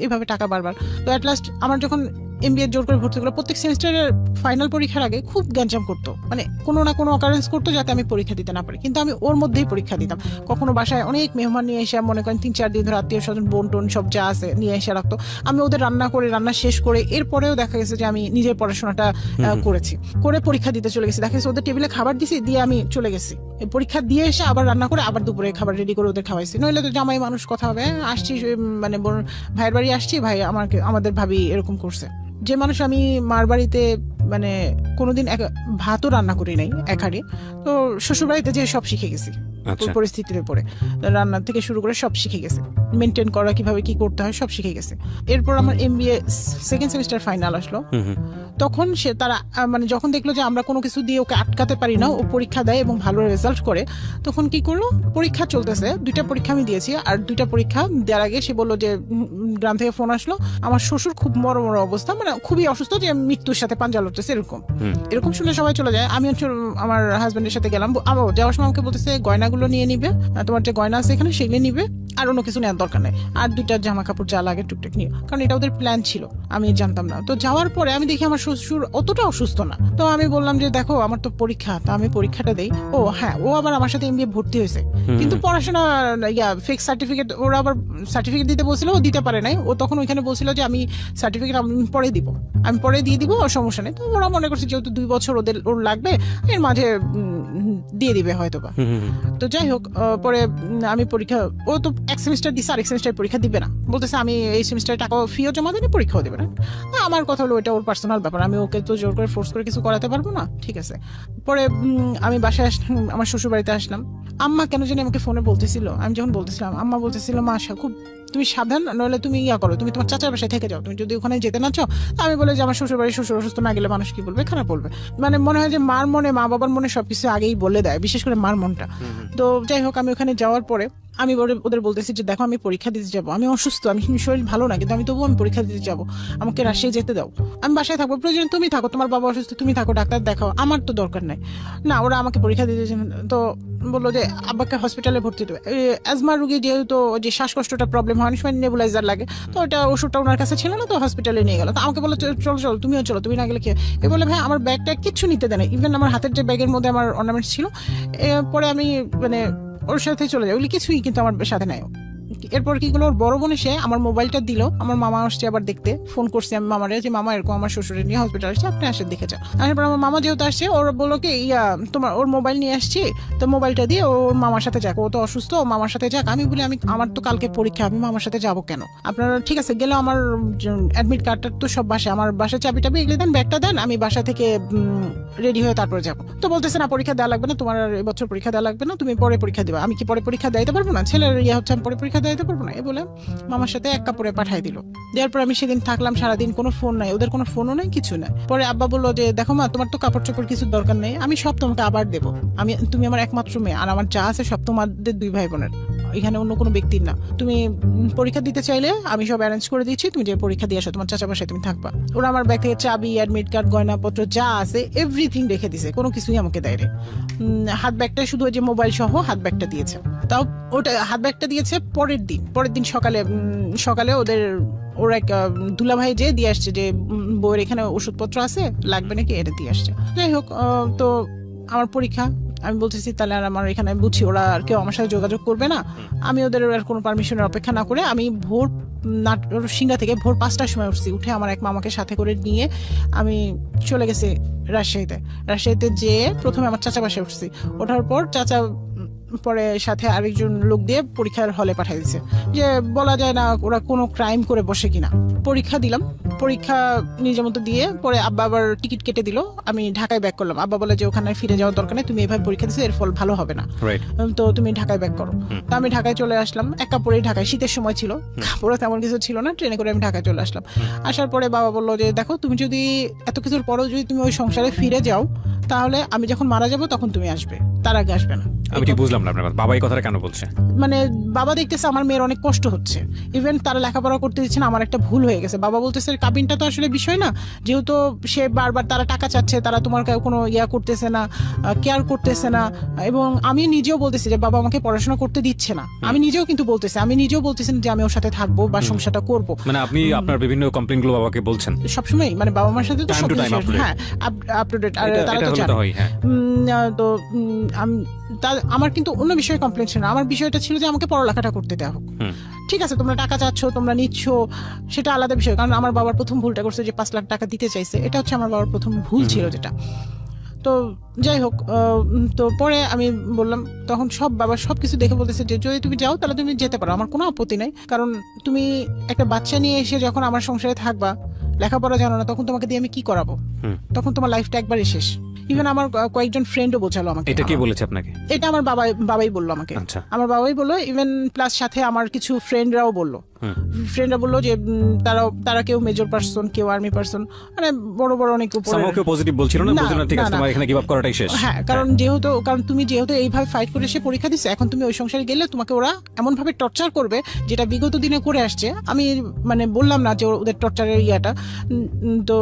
এভাবে টাকা বারবার। তো অ্যাট লাস্ট আমার যখন এমবিএ জোর করে ভর্তি করলো, প্রত্যেক সেমিস্টারের ফাইনাল পরীক্ষার আগে খুব গ্যাঞ্জাম করতো, মানে কোনো না কোনো অকারেন্স করতো যাতে আমি পরীক্ষা দিতে না পারি, কিন্তু আমি ওর মধ্যেই পরীক্ষা দিতাম। কখনো বাসায় অনেক মেহমান নিয়ে এসে মনে করেন 3-4 দিন ধরে আত্মীয় স্বজন বোন টোন সব যা আছে নিয়ে এসে রাখতো, আমি ওদের রান্না শেষ করে এরপরেও দেখা গেছে যে আমি নিজের পড়াশোনাটা করেছি, করে পরীক্ষা দিতে চলে গেছি। দেখা গেছে ওদের টেবিলে খাবার দিছি, দিয়ে আমি চলে গেছি, পরীক্ষা দিয়ে এসে আবার রান্না করে আবার দুপুরে খাবার রেডি করে ওদের খাওয়াইছি। নইলে তো জামাই মানুষ কথা হবে, আসছি মানে ভাইয়ের বাড়ি আসছি, ভাই আমাদের ভাবি এরকম করছে। যে মানুষ আমি মার বাড়িতে মানে কোনোদিন ভাতও রান্না করি নাই এক হাঁড়ি, তো শ্বশুর বাড়িতে যে সব শিখে গেছি পরিস্থিতির উপরে, রান্না থেকে শুরু করে সব শিখে গেছে, মেনটেন করা কিভাবে কি করতে হয় সব শিখে গেছে। এরপর আমার এমবিএ সেকেন্ড সেমিস্টার ফাইনাল আসলো, তখন তারা মানে যখন দেখলো যে আমরা কোনো কিছু দিয়ে ওকে আটকাতে পারি না, ও পরীক্ষা দেয় এবং ভালো রেজাল্ট করে, তখন কি করলো, পরীক্ষা চলতেছে, 2টা পরীক্ষা আমি দিয়েছি, আর 2টা পরীক্ষা দেওয়ার আগে সে বললো যে গ্রাম থেকে ফোন আসলো, আমার শ্বশুর খুব মরমর অবস্থা, মানে খুবই অসুস্থ, যে মৃত্যুর সাথে পাঞ্জা লড়তেছে, এরকম শুনে সবাই চলে যায়। আমি হচ্ছে আমার হাজবেন্ডের সাথে গেলাম, যাওয়ার সময় আমাকে বলতেছে গয়নাগুলো নিয়ে নিবে, তোমার যে গয়না আছে এখানে সেগুলো নিবে, আর অন্য কিছু নেওয়ার দরকার নেই, আর 2টা জামা কাপড় যা লাগে টুকটাক নিয়ে, কারণ এটা ওদের প্ল্যান ছিল, আমি জানতাম না। তো যাওয়ার পরে আমি দেখি আমার শ্বশুর অতটা অসুস্থ না, তো আমি বললাম যে দেখো আমার তো পরীক্ষা, তো আমি পরীক্ষাটা দেই। ও হ্যাঁ, ও আবার আমার সাথে এমবিএ ভর্তি হয়েছে, কিন্তু পড়াশোনা ফেক সার্টিফিকেট, ওরা আবার সার্টিফিকেট দিতে বলছিল, ও দিতে পারে নাই, ও তখন ওইখানে বলছিল যে আমি সার্টিফিকেট আমি পরে দিব, আমি পরে দিয়ে দিব, সমস্যা নেই। তো ওরা মনে করছে যেহেতু 2 বছর ওর লাগবে, এর মাঝে দিয়ে দিবে হয়তোবা। তো যাই হোক পরে আমি পরীক্ষা, ও তো 1 সেমিস্টার দিচ্ছে, আরেক সেমিস্টার পরীক্ষা দিবে না, বলতেছে আমি এই সেমিস্টারে টাকা ফিও জমা দেবে, পরীক্ষাও দেবে না। আমার কথা হলো ওইটা ওর পার্সোনাল ব্যাপার, আমি ওকে তো জোর করে ফোর্স করে কিছু করাতে পারবো না, ঠিক আছে। পরে আমি বাসায় আমার শ্বশুর বাড়িতে আসলাম, আম্মা কেন জানি আমাকে ফোনে বলতেছিল, আমি যখন বলতেছিলাম আম্মা বলতেছিল মা খুব তুমি সাবধান, নইলে তুমি করো, তুমি তোমার চাচার বাসায় থেকে যাও, তুমি যদি ওখানে যেতে না চাও। আমি বলে যে আমার শ্বশুর বাড়ি, শ্বশুর অসুস্থ না গেলে মানুষ কি বলবে, খারাপ বলবে, মানে মনে হয় যে মার মনে, মা বাবার মনে সবকিছু আগেই বলে দেয়, বিশেষ করে মার মনটা। তো যাই হোক আমি ওখানে যাওয়ার পরে আমি ওদের বলতেছি যে দেখো আমি পরীক্ষা দিতে যাবো, আমি অসুস্থ, আমি শরীর ভালো না, কিন্তু আমি তবুও আমি পরীক্ষা দিতে যাবো, আমাকে রাজশাহী যেতে দাও, আমি বাসায় থাকবো, প্রয়োজন তুমি থাকো, তোমার বাবা অসুস্থ তুমি থাকো, ডাক্তার দেখাও, আমার তো দরকার নাই। না, ওরা আমাকে পরীক্ষা দিতে, তো বললো যে আব্বাকে হসপিটালে ভর্তি দেবে, অ্যাজমা রুগী যেহেতু যে শ্বাসকষ্টটা প্রবলেম হয়, অনেক সময় নেবুলাইজার লাগে, তো ওটা ওষুধটা ওনার কাছে ছিল না, তো হসপিটালে নিয়ে গেল। তো আমাকে বললো চলো তুমিও চলো, তুমি না গেলে কি এ বলে ভাই আমার ব্যাগটা কিচ্ছু নিতে দেয় না, ইভেন আমার হাতের যে ব্যাগের মধ্যে আমার অর্নামেন্টস ছিল, পরে আমি মানে ওর সাথে চলে যাই, ওগুলি কিছুই কিন্তু আমার সাথে নাই, এরপর কি করলো, ওর বড় বোন এসে আমার মোবাইলটা দিল, আমার মামা আসছে আবার দেখতে, ফোন করছি আমি মামারে যে মামা এরকম আমার শ্বশুরের নিয়ে হসপিটাল আসছে, আপনি আসে দেখে যান। তারপর আমার মামা যেহেতু আসছে, ওর বললো কি তোমার ওর মোবাইল নিয়ে আসছি, তো মোবাইলটা দিয়ে ওর মামার সাথে যাক, ও তো অসুস্থ, ও মামার সাথে যাক। আমি বলি আমার তো কালকে পরীক্ষা, আমি মামার সাথে যাবো কেন? আপনারা ঠিক আছে গেলে, আমার অ্যাডমিট কার্ডটা তো সব বাসায়, আমার বাসায় চাবি টাবি এগুলো দেন, ব্যাগটা দেন, আমি বাসা থেকে রেডি হয়ে তারপরে যাবো। তো বলতেছে না, পরীক্ষা দেওয়া লাগবে না, তোমার এবছর পরীক্ষা দেওয়া লাগবে না, তুমি পরে পরীক্ষা দিবা। আমি কি পরে পরীক্ষা দিতে পারবো না? ছেলের হচ্ছে আমি পরে পরীক্ষা দিতে পারবো না, এ বলে মামার সাথে এক কাপড়ে পাঠাই দিল। দেওয়ার পর আমি সেদিন থাকলাম সারাদিন, কোনো ফোন নাই, ওদের কোনো ফোনও নাই, কিছু নাই। পরে আব্বা বললো যে দেখো মা, তোমার তো কাপড় চোপড় কিছু দরকার নেই, আমি সব তোমাকে আবার দেবো, তুমি আমার একমাত্র মেয়ে, আর আমার যা আছে সব তোমাদের 2 ভাই বোনের, এখানে অন্য কোনো ব্যক্তির না। তুমি পরীক্ষা দিতে চাইলে আমি সব অ্যারেঞ্জ করে দিচ্ছি, তুমি যে পরীক্ষা দিয়ে আসো, তোমার চাচা বাসায় তুমি থাকবা। ওরা আমার ব্যাগ থেকে চাবি, অ্যাডমিট কার্ড, গয়নাপত্র যা আছে এভরিথিং রেখে দিছে, কোনো কিছুই আমাকে দেয় রে। হাত ব্যাগটা শুধু ওই যে মোবাইল সহ হাত ব্যাগটা দিয়েছে, তাও ওটা হাত ব্যাগটা দিয়েছে পরের দিন সকালে ওর এক দুলাভাই যে দিয়ে আসছে যে বউয়ের এখানে ওষুধপত্র আছে, লাগবে নাকি, এটা দিয়ে আসছে। যাই হোক, তো আমার পরীক্ষা, আমি বলতেছি তাহলে আর আমার এখানে বুঝছি ওরা আর কেউ আমার সাথে যোগাযোগ করবে না, আমি ওদের আর কোনো পারমিশনের অপেক্ষা না করে আমি ভোর সিংড়া থেকে ভোর 5টার সময় উঠছি, উঠে আমার এক মামাকে সাথে করে নিয়ে আমি চলে গেছি রাজশাহীতে যেয়ে প্রথমে আমার চাচা বাসায় উঠছি। ওঠার পর চাচা পরে সাথে আরেকজন লোক দিয়ে পরীক্ষার হলে পাঠিয়ে দিচ্ছে, যে বলা যায় না ওরা কোনো ক্রাইম করে বসে কিনা। পরীক্ষা দিলাম, পরীক্ষা নিজের মতো দিয়ে পরে আব্বা আবার টিকিট কেটে দিল, আমি ঢাকায় ব্যাক করলাম। আব্বা বলে যে ওখানে ফিরে যাওয়ার দরকার নেই, তুমি এভাবে পরীক্ষা দিচ্ছ, এর ফল ভালো হবে না, তো তুমি ঢাকায় ব্যাক করো। তো আমি ঢাকায় চলে আসলাম, এক কাপড়েই ঢাকায়, শীতের সময় ছিল, কাপড়ে তেমন কিছু ছিল না, ট্রেনে করে আমি ঢাকায় চলে আসলাম। আসার পরে বাবা বললো যে দেখো, তুমি যদি এত কিছুর পরেও যদি তুমি ওই সংসারে ফিরে যাও, তাহলে আমি যখন মারা যাবো তখন তুমি আসবে, তার আগে আসবে না। আমি ঠিক বুঝলাম না আপনার কথা, বাবা এই কথাটা কেন বলছে? মানে বাবা দেখতেছে আমার মেয়ের অনেক কষ্ট হচ্ছে, ইভেন তারা লেখাপড়া করতে দিচ্ছে না, আমার একটা ভুল হয়ে গেছে। বাবা বলতেছে কাবিনটা তো আসলে বিষয় না, যেহেতু সে বারবার তারা টাকা চাচ্ছে, তারা তোমার কোনো করতেছে না, কেয়ার করতেছে না। এবং আমি নিজেও বলতেছি যে বাবা আমাকে পড়াশোনা করতে দিচ্ছে না, আমি নিজেও বলতেছি যে আমি ওর সাথে থাকবো বা সংসারটা করবো। মানে আপনি আপনার বিভিন্ন কমপ্লেইন গুলো বাবাকে বলছেন সবসময়, মানে বাবা মার সাথে তো হ্যাঁ আপ টু ডেট, আর তারা তো জানে। তো আমার কিন্তু অন্য বিষয়ে কমপ্লেন ছিল না, আমার বিষয়টা ছিল যে আমাকে পড়ালেখাটা করতে দেওয়া হোক। ঠিক আছে, তোমরা টাকা চাচ্ছ, তোমরা নিচ্ছ, সেটা আলাদা বিষয়, কারণ আমার বাবার প্রথম ভুলটা করছে যে 5 লাখ টাকা দিতে চাইছে, এটা হচ্ছে আমার বাবার প্রথম ভুল ছিল যেটা। তো যাই হোক, তো পরে আমি বললাম, তখন বাবা সবকিছু দেখে বলতেছে যে যদি তুমি যাও তাহলে তুমি যেতে পারো, আমার কোনো আপত্তি নাই, কারণ তুমি একটা বাচ্চা নিয়ে এসে যখন আমার সংসারে থাকবা, লেখাপড়া জানো না, তখন তোমাকে দিয়ে আমি কি করাবো? তখন তোমার লাইফটা একবারই শেষ। ইভেন আমার কয়েকজন ফ্রেন্ডও বোঝালো আমাকে। এটা কে বলেছে আপনাকে? এটা আমার বাবাই বললো আমাকে। আমার বাবাই বললো, ইভেন প্লাস সাথে আমার কিছু ফ্রেন্ডরাও বললো যে তারা কেউ মেজর পার্সন, কেউ আর্মি পার্সন, মানে বড় বড় অনেক উপরে, কেউ পজিটিভ বলছিল না, বলছিল না ঠিক আছে তোমার এখানে গিভ আপ করাটাই শেষ। হ্যাঁ, কারণ তুমি যেহেতু এইভাবে ফাইট করে এসে পরীক্ষা দিছো, এখন তুমি ওই সংসারে গেলে তোমাকে ওরা এমন ভাবে টর্চার করবে যেটা বিগত দিনে করে আসছে। আমি মানে বললাম না যে ওদের টর্চারের তো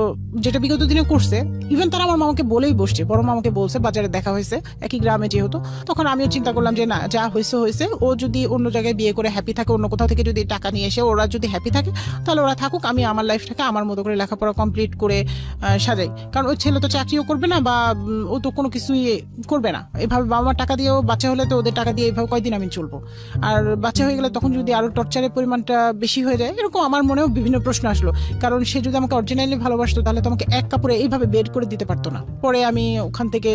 যেটা বিগত দিনে করছে, ইভেন তারা আমার মামাকে বলেই বসছে, বড় মামাকে বলছে, বাজারে দেখা হয়েছে, একই গ্রামে যেহেতু। তখন আমিও চিন্তা করলাম যে না, যা হয়েছে, ও যদি অন্য জায়গায় বিয়ে করে হ্যাপি থাকে, অন্য কোথাও থেকে যদি টাকা নিয়ে এসে ওরা যদি হ্যাপি থাকে, তাহলে ওরা থাকুক, আমি আমার লাইফটাকে আমার মতো করে লেখাপড়া কমপ্লিট করে সাজাই। কারণ ওই ছেলে তো চাকরিও করবে না, বা ও তো কোনো কিছুই করবে না, এভাবে বাবা মার টাকা দিয়েও, বাচ্চা হলে তো ওদের টাকা দিয়ে এইভাবে কয়দিন আমি চলবো, আর বাচ্চা হয়ে গেলে তখন যদি আরো টর্চারের পরিমাণটা বেশি হয়ে যায়, এরকম আমার মনেও বিভিন্ন প্রশ্ন আসলো। কারণ সে যদি আমাকে অরিজিনালি ভালোবাসতো, তাহলে তো আমাকে এক কাপড়ে এইভাবে বের করে দিতে পারতো না। পরে আমি ওখান থেকে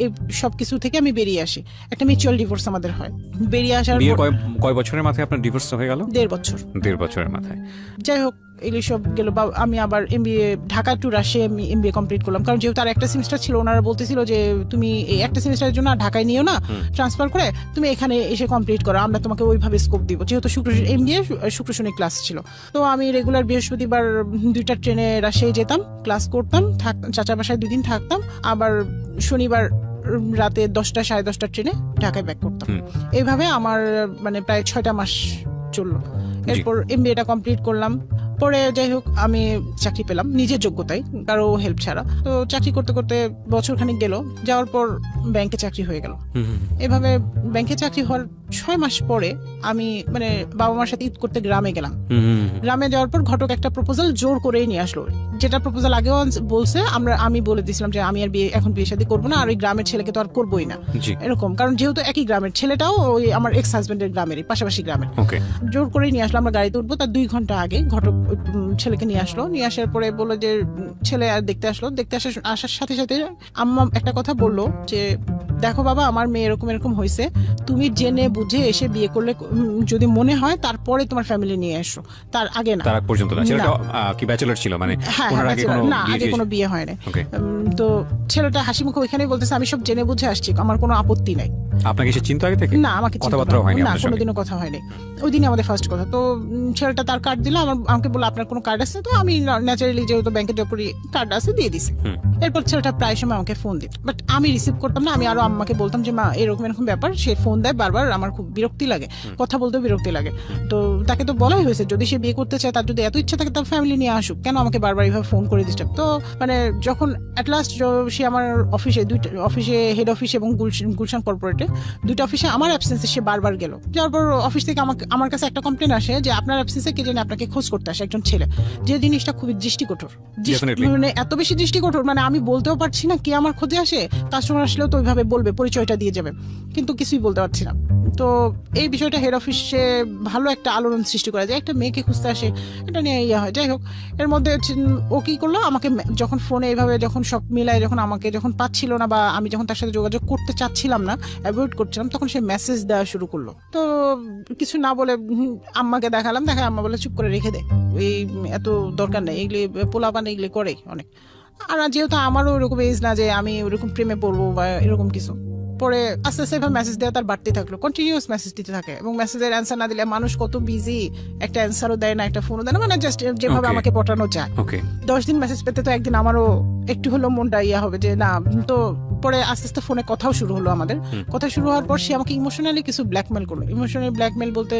এই সবকিছু থেকে আমি বেরিয়ে আসি, একটা মিউচুয়াল ডিভোর্স আমাদের হয়। বেরিয়ে আসার কয় বছরের মাথায় আপনার ডিভোর্স হয়ে গেল? 1.5 বছরের মাথায়। যাই হোক, এগুলি সব গেল। আমি আবার MBA Dhaka two Russia MBA complete করলাম, কারণ যেহেতু আর একটা সেমিস্টার ছিল, ওনারা বলতেছিল যে তুমি এই একটা সেমিস্টারের জন্য ঢাকায় নিও না, ট্রান্সফার করে তুমি এখানে এসে কমপ্লিট করো, আমরা তোমাকে ওইভাবে স্কোপ দিব, যেহেতু এমবিএ শুক্র শনি ক্লাস ছিল। তো আমি রেগুলার বৃহস্পতিবার 2টা ট্রেনে রাশিয়ায় যেতাম, ক্লাস করতাম, চাচা বাসায় 2 দিন থাকতাম, আবার শনিবার রাতে 10টা সাড়ে 10টা ট্রেনে ঢাকায় ব্যাক করতাম। এইভাবে আমার মানে প্রায় 6টা মাস চললো। এরপর এমবিএটা কমপ্লিট করলাম, পরে যাই হোক আমি চাকরি পেলাম নিজের যোগ্যতায়, কারো হেল্প ছাড়া। তো চাকরি করতে করতে বছর খানিক গেল, যাওয়ার পর ব্যাংকে চাকরি হয়ে গেল। এভাবে ব্যাংকে চাকরি হওয়ার 6 মাস পরে আমি মানে বাবা মার সাথে ঈদ করতে গ্রামে গেলাম। গ্রামে যাওয়ার পর ঘটক একটা প্রপোজাল জোর করেই নিয়ে আসলো, যেটা প্রপোজাল আগেও বলছে। আমি বলে দিয়েছিলাম যে আমি আর এখন বিয়ে শাদী করবো না, আর ওই গ্রামের ছেলেকে তো আর করবোই না এরকম, কারণ যেহেতু একই গ্রামের, ছেলেটাও ওই আমার এক্স হাজবেন্ডের গ্রামেরই, পাশাপাশি গ্রামের। জোর করেই নিয়ে আসলো, আমরা গাড়িতে উঠবো তার 2 ঘন্টা আগে ঘটক ছেলেকে নিয়ে আসলো। নিয়ে আসার পরে বললো যে ছেলে আর দেখতে আসলো। দেখতে আসার সাথে সাথে আম্মা একটা কথা বললো যে দেখো বাবা, আমার মেয়ে এরকম এরকম হয়েছে, তুমি জেনে বুঝে এসে বিয়ে করলে যদি মনে হয় তারপরে তোমার ফ্যামিলি নিয়ে এসো, তার আগে না। তার আগ পর্যন্ত না। ছেলেটা কি ব্যাচেলর ছিল? মানে ওনার আগে কোনো বিয়ে হয় না। তো ছেলেটা হাসি মুখে ওইখানেই বলতেছে আমি সব জেনে বুঝে আসছি, আমার কোনো আপত্তি নাই। আপনাকে সে চিন্তা আগে থেকে? না, আমাকে কথাবার্তা হয়নি না, কোনোদিনও কথা হয়নি। ওই দিনই আমাদের ফার্স্ট কথা। তো ছেলেটা তার কার্ড দিল, আমাকে বললো আপনার কোনো কার্ড আছে? তো আমি ন্যাচারালি যেহেতু ব্যাংকের জপরি কার্ড আছে দিয়ে দিছি। এরপর ছেলেটা প্রায় সময় আমাকে ফোন দিত, বাট আমি রিসিভ করতাম না। আমি আরো আম্মাকে বলতাম যে মা এরকম এরকম ব্যাপার, সে ফোন দেয় বারবার, আমার খুব বিরক্তি লাগে, কথা বলতেও বিরক্তি লাগে। তো তাকে তো বলাই হয়েছে যদি সে বিয়ে করতে চায়, তার যদি এত ইচ্ছা থাকে তার ফ্যামিলি নিয়ে আসুক, কেন আমাকে বারবার এইভাবে ফোন করে দিচ্ছে? তো মানে যখন অ্যাট লাস্ট সে আমার অফিসে অফিসে হেড অফিস এবং গুলশান কর্পোরেটে 2টা অফিসে আমার অ্যাবসেন্সে সে বারবার গেল। যাওয়ার পর অফিস থেকে আমার কাছে একটা কমপ্লেন আসে যে আপনার অ্যাবসেন্সে কে জানে আপনাকে খোঁজ করতে আসে একজন ছেলে। যে জিনিসটা খুবই দৃষ্টিকটর, মানে এত বেশি দৃষ্টিকটর, মানে আমি বলতেও পারছি না কে আমার খোঁজে আসে। কাস্টমার আসলেও তো ওইভাবে বলবে, পরিচয়টা দিয়ে যাবে, কিন্তু কিছুই বলতে পারছি না। তো এই বিষয়টা হেড অফিসে ভালো একটা আলোড়ন সৃষ্টি করা যায়, একটা মেয়েকে খুঁজতে আসে, এটা নিয়ে ইয়ে হয়। যাই হোক, এর মধ্যে ও কি করলো, আমাকে যখন ফোনে এইভাবে যখন সব মিলায়, যখন আমাকে যখন পাচ্ছিল না বা আমি যখন তার সাথে যোগাযোগ করতে চাচ্ছিলাম না, অ্যাভয়েড করছিলাম, তখন সে মেসেজ দেওয়া শুরু করলো। তো কিছু না বলে আম্মাকে দেখালাম, আম্মা বলে চুপ করে রেখে দে, এই এত দরকার নেই, এগুলি পোলাপান এগুলি করে অনেক। আর যেহেতু আমারও ওরকম এজ না যে আমি ওরকম প্রেমে পড়বো বা এরকম কিছু। পরে আস্তে আস্তে মেসেজ দেওয়া তার বাড়তে থাকলো, কন্টিনিউয়াস মেসেজ দিতে থাকে, এবং মেসেজের অ্যান্সার না দিলে মানুষ কত বিজি, একটা অ্যান্সারও দেয় না, একটা ফোনও দেয় না, মানে জাস্ট যেভাবে আমাকে পটানো যায়। 10 দিন মেসেজ পেতে তো একদিন আমারও একটু হলেও মনটা ইয়া হবে যে না। তো পরে আস্তে আস্তে ফোনে কথাও শুরু হলো আমাদের। কথা শুরু হওয়ার পর সে আমাকে ইমোশনালি কিছু ব্ল্যাকমেল করলো। ইমোশনালি ব্ল্যাকমেল বলতে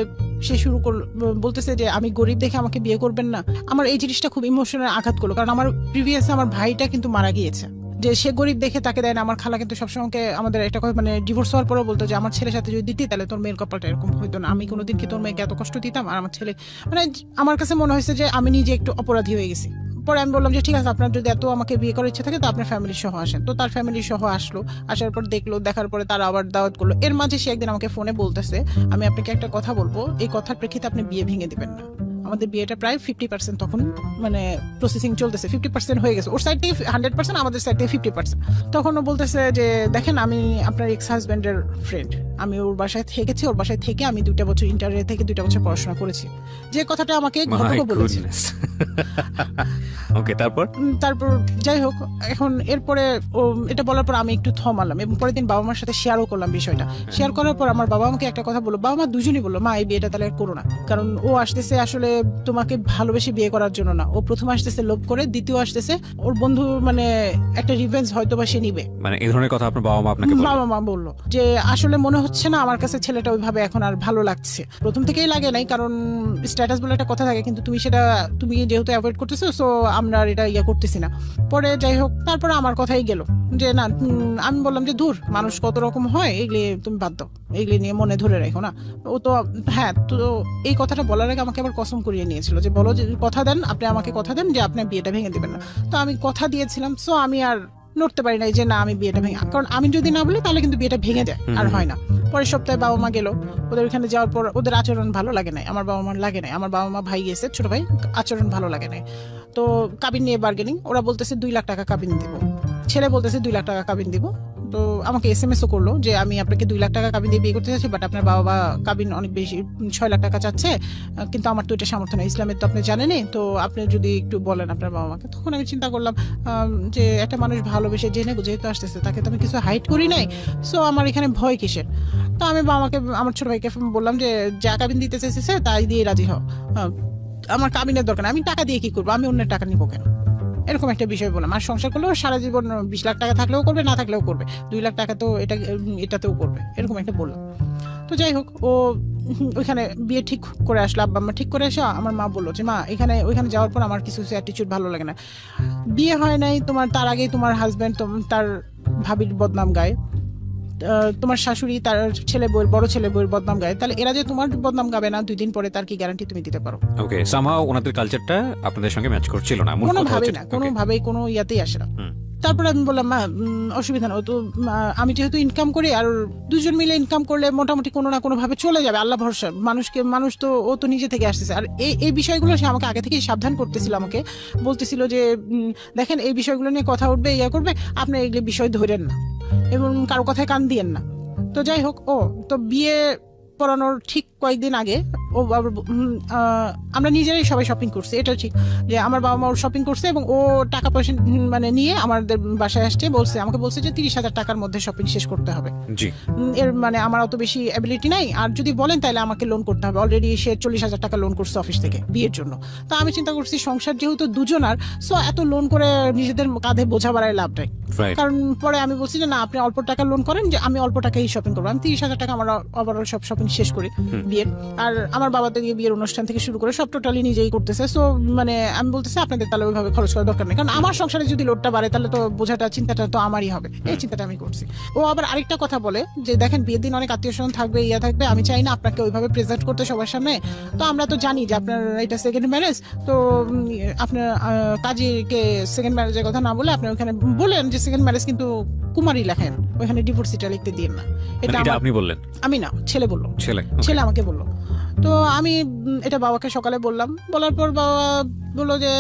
সে শুরু করলো, বলতেছে যে আমি গরিব দেখে আমাকে বিয়ে করবেন না। আমার এই জিনিসটা খুব ইমোশনাল আঘাত করলো, কারণ আমার প্রিভিয়াসে আমার ভাইটা কিন্তু মারা গিয়েছে, যে সে গরিব দেখে তাকে দেয় না। আমার খালা কিন্তু সবসময় আমাদের একটা কথা, মানে ডিভোর্স হওয়ার পরেও বলতো যে আমার ছেলের সাথে যদি দিতি তাহলে তোর মেয়ের কপালটা এরকম হইতো না। আমি কোনোদিন কি তোর মেয়েকে এত কষ্ট দিতাম? আর আমার ছেলে, মানে আমার কাছে মনে হয়েছে যে আমি নিজে একটু অপরাধী হয়ে গেছি। পরে আমি বললাম যে ঠিক আছে, আপনার যদি এত আমাকে বিয়ে করার ইচ্ছা থাকে তো আপনার ফ্যামিলি সহ আসেন। তো তার ফ্যামিলি সহ আসলো, আসার পর দেখলো, দেখার পরে তারা আবার দাওয়াত করলো। এর মাঝে সে একদিন আমাকে ফোনে বলতেছে আমি আপনাকে একটা কথা বলবো, এই কথার প্রেক্ষিতে আপনি বিয়ে ভেঙে দিবেন না। আমাদের বিয়েটা প্রায় 50% তখন মানে প্রসেসিং চলতেছে, 50% হয়ে গেছে ওর সাইড থেকে, 100% আমাদের সাইড থেকে 50%। তখন ও বলতেছে যে দেখেন আমি আপনার এক্স হাজব্যান্ডের ফ্রেন্ড, আমি ওর বাসায় থেকেছি, ওর বাসায় থেকে আমি 2টা বছর ইন্টারে থেকে 2টা বছর পড়াশোনা করেছি। যে কথাটা আমাকে ঘটকও বলেছে। তারপর যাই হোক, এখন এরপরে ও এটা বলার পর আমি একটু থমালাম, এবং পরের দিন বাবা মার সাথে শেয়ারও করলাম বিষয়টা। শেয়ার করার পর আমার বাবা আমাকে একটা কথা বললো, বাবা মা দুজনই বললো মা এই বিয়েটা তাহলে করো না, কারণ ও আসতেছে আসলে তোমাকে ভালোবেসে বিয়ে করার জন্য না। ও প্রথম আসতেছে লোভ করে, দ্বিতীয় আসতেছে ওর বন্ধু, মানে একটা রিভেঞ্জ হয়তো বা সে নিবে। মানে এই ধরনের কথা আপনার বাবা মা আপনাকে বললো? বাবা মা বললো যে আসলে মনে হচ্ছে না আমার কাছে ছেলেটা ওইভাবে এখন আর ভালো লাগছে। প্রথম থেকেই লাগে নাই, কারণ স্ট্যাটাস বলে একটা কথা থাকে, কিন্তু তুমি যেহেতু অ্যাভয়েড করতেছো, সো আমরা এটা ইয়া করতেছি না। পরে যাই হোক, তারপরে আমার কথাই গেল যে না, আমি বললাম যে দূর, মানুষ কত রকম হয়, এগুলি তুমি বাদ দাও, এগুলি নিয়ে মনে ধরে রাখো না। ও তো হ্যাঁ, তো এই কথাটা বলার আগে আমাকে আবার কসম করিয়ে নিয়েছিল যে বলো যে কথা দেন, আপনি আমাকে কথা দেন যে আপনি বিয়েটা ভেঙে দিবেন না। তো আমি কথা দিয়েছিলাম, সো আমি আর নড়তে পারি নাই যে না আমি বিয়েটা ভেঙে, কারণ আমি যদি না বলি তাহলে কিন্তু বিয়েটা ভেঙে যায়, আর হয় না। পরের সপ্তাহে বাবা মা গেল, ওদের ওখানে যাওয়ার পর ওদের আচরণ ভালো লাগে নাই, আমার বাবা মার লাগে নাই। আমার বাবা মা ভাই গেছে, ছোট ভাই, আচরণ ভালো লাগে নাই। তো কাবিন নিয়ে বার্গেনিং, ওরা বলতেছে 2 লাখ টাকা কাবিন দিব, ছেলে বলতেছে 2 লাখ টাকা কাবিন দিব। তো আমাকে SMS ও করলো যে আমি আপনাকে 2 লাখ টাকা কাবিন দিয়ে বিয়ে করতে চাচ্ছি, বাট আপনার বাবা কাবিন অনেক বেশি 6 লাখ টাকা চাচ্ছে, কিন্তু আমার তো এটা সামর্থ্য নেই, ইসলামের তো আপনি জানেনই, তো আপনি যদি একটু বলেন আপনার বাবা মাকে। তখন আমি চিন্তা করলাম যে একটা মানুষ ভালোবেসে জেনে যেহেতু আসতেছে, তাকে তো আমি কিছু হাইড করি নাই, সো আমার এখানে ভয় কিসের। তো আমি বাবাকে, আমার ছোট ভাইকে বললাম যে যা কাবিন দিতে চাইছে তাই দিয়ে রাজি হও, আমার কাবিনের দরকার, আমি টাকা দিয়ে কি করবো, আমি অন্যের টাকা নিবো কেন, এরকম একটা বিষয় বললাম। আর সংসার করলেও সারা জীবন 20 লাখ টাকা থাকলেও করবে, না থাকলেও করবে, 2 লাখ টাকা তো এটাতেও করবে, এরকম একটা বললাম। তো যাই হোক, ও ওইখানে বিয়ে ঠিক করে আসলো, আব্বা আম্মা ঠিক করে এসে আমার মা বললো যে মা ওইখানে যাওয়ার পর আমার কিছু অ্যাটিটিউড ভালো লাগে না। বিয়ে হয় নাই তোমার, তার আগেই তোমার হাজব্যান্ড তার ভাবির বদনাম গায়, তোমার শাশুড়ি তার বড় ছেলে বউয়ের বদনাম গায়, তাহলে এরা যে তোমার বদনাম গাবে না 2 দিন পরে, তার কি গ্যারান্টি তুমি দিতে পারো? ওকে, সামহাও ওনাদের কালচারটা আপনাদের সঙ্গে ম্যাচ করছিল না, কোনোভাবেই কোনো ইয়াতেই আসে না। তারপরে আমি বললাম মা অসুবিধা না, তো আমি যেহেতু ইনকাম করি আর 2জন মিলে ইনকাম করলে মোটামুটি কোনো না কোনো ভাবে চলে যাবে, আল্লাহ ভরসা। মানুষ তো ও তো নিজে থেকে আসতেছে। আর এই বিষয়গুলো সে আমাকে আগে থেকেই সাবধান করতেছিল, আমাকে বলতেছিল যে দেখেন এই বিষয়গুলো নিয়ে কথা উঠবে, ইয়া করবে, আপনি এগুলো বিষয় ধরেন না এবং কারো কথায় কান দিয়েন না। তো যাই হোক, তো বিয়ে পড়ানোর ঠিক কয়েকদিন আগে আমরা নিজেরাই সবাই শপিং করছি, এটা ঠিক যে আমার বাবা মা শপিং করছে এবং ও টাকা পয়সা মানে নিয়ে আমাদের বাসায় আসছে, আমাকে বলছে যে 30,000 টাকার মধ্যে শপিং শেষ করতে হবে। এর মানে আমার অত বেশি অ্যাবিলিটি নাই, আর যদি বলেন তাহলে আমাকে লোন করতে হবে। অলরেডি সে 40,000 টাকা লোন করছে অফিস থেকে বিয়ের জন্য। তো আমি চিন্তা করছি সংসার যেহেতু 2জনার, সো এত লোন করে নিজেদের কাঁধে বোঝা বাড়ায় লাভ নাই। কারণ পরে আমি বলছি যে না, আপনি অল্প টাকা লোন করেন, যে আমি অল্প টাকাই শপিং করবো, আমি 30,000 টাকা আমার ওভারঅল সব শপিং শেষ করি বিয়ের। আর আমার বাবা থেকে বিয়ের অনুষ্ঠান থেকে শুরু করে সব টোটালি নিজেই করতেছে। সো মানে আমি বলতেছি আপনাদের তাহলে ওইভাবে খরচ করার দরকার নেই, কারণ আমার সংসারে যদি লোডটা বাড়ে তাহলে তো বোঝাটা চিন্তাটা তো আমারই হবে। এই চিন্তাটা আমি করছি। ও আবার আরেকটা কথা বলে যে দেখেন বিয়ের দিন অনেক আত্মীয় স্বজন থাকবে, থাকবে, আমি চাই না আপনাকে ওইভাবে প্রেজেন্ট করতে সবার সামনে। তো আমরা তো জানি যে আপনার এটা সেকেন্ড ম্যারেজ, তো আপনার কাজীকে সেকেন্ড ম্যারেজের কথা না বলে আপনি ওখানে বলেন যে সেকেন্ড ম্যারেজ কিন্তু কুমারী লেখেন, ওইখানে ডিভোর্সিটা লিখতে দিন না। এটা আপনি বললেন? আমি না, ছেলে বললো, ছেলে আমাকে বললো। তো আমি এটা বাবাকে সকালে বললাম, বলার পর বাবা বললো যে